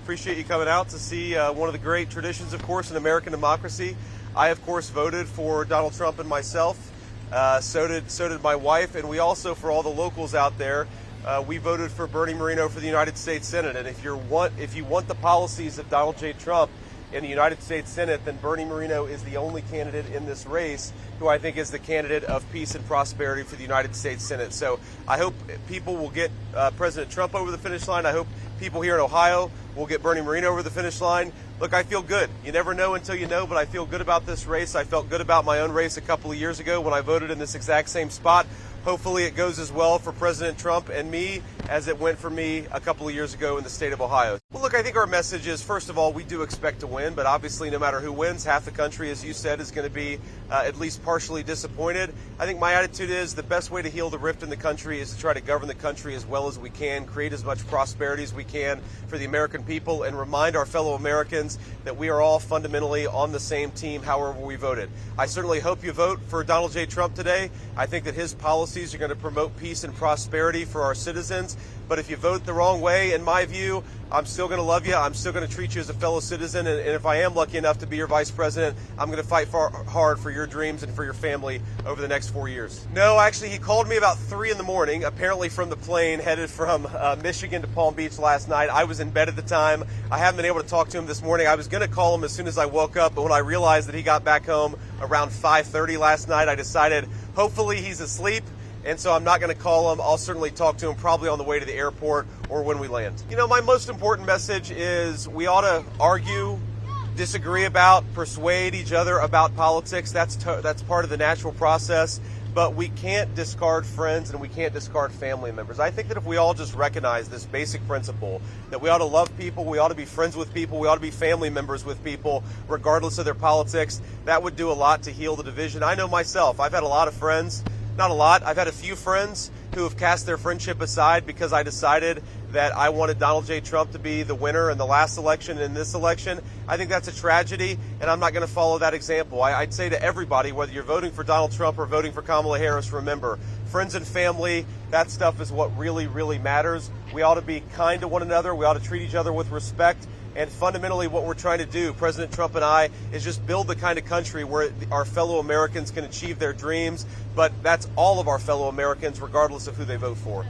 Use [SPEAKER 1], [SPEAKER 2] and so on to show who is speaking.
[SPEAKER 1] Appreciate you coming out to see one of the great traditions, of course, in American democracy. I, of course, voted for Donald Trump and myself. So did my wife, and we also, for all the locals out there, we voted for Bernie Moreno for the United States Senate. And if you want the policies of Donald J. Trump in the United States Senate, then Bernie Moreno is the only candidate in this race who I think is the candidate of peace and prosperity for the United States Senate. So I hope people will get President Trump over the finish line. I hope people here in Ohio will get Bernie Moreno over the finish line. Look, I feel good. You never know until you know, but I feel good about this race. I felt good about my own race a couple of years ago when I voted in this exact same spot. Hopefully it goes as well for President Trump and me as it went for me a couple of years ago in the state of Ohio. Well, look, I think our message is, first of all, we do expect to win, but obviously no matter who wins, half the country, as you said, is going to be at least partially disappointed. I think my attitude is the best way to heal the rift in the country is to try to govern the country as well as we can, create as much prosperity as we can for the American people, and remind our fellow Americans that we are all fundamentally on the same team however we voted. I certainly hope you vote for Donald J. Trump today. I think that his policies are going to promote peace and prosperity for our citizens. But if you vote the wrong way, in my view, I'm still going to love you. I'm still going to treat you as a fellow citizen. And if I am lucky enough to be your vice president, I'm going to fight hard for your dreams and for your family over the next 4 years. No, actually, he called me about 3 in the morning, apparently from the plane headed from Michigan to Palm Beach last night. I was in bed at the time. I haven't been able to talk to him this morning. I was going to call him as soon as I woke up, but when I realized that he got back home around 5:30 last night, I decided hopefully he's asleep. And so I'm not going to call him. I'll certainly talk to him probably on the way to the airport or when we land. You know, my most important message is we ought to argue, disagree about, persuade each other about politics. That's part of the natural process. But we can't discard friends and we can't discard family members. I think that if we all just recognize this basic principle, that we ought to love people, we ought to be friends with people, we ought to be family members with people, regardless of their politics, that would do a lot to heal the division. I know myself, I've had a lot of friends. Not a lot. I've had a few friends who have cast their friendship aside because I decided that I wanted Donald J. Trump to be the winner in the last election and in this election. I think that's a tragedy, and I'm not going to follow that example. I'd say to everybody, whether you're voting for Donald Trump or voting for Kamala Harris, remember, friends and family, that stuff is what really, really matters. We ought to be kind to one another. We ought to treat each other with respect. And fundamentally what we're trying to do, President Trump and I, is just build the kind of country where our fellow Americans can achieve their dreams. But that's all of our fellow Americans, regardless of who they vote for.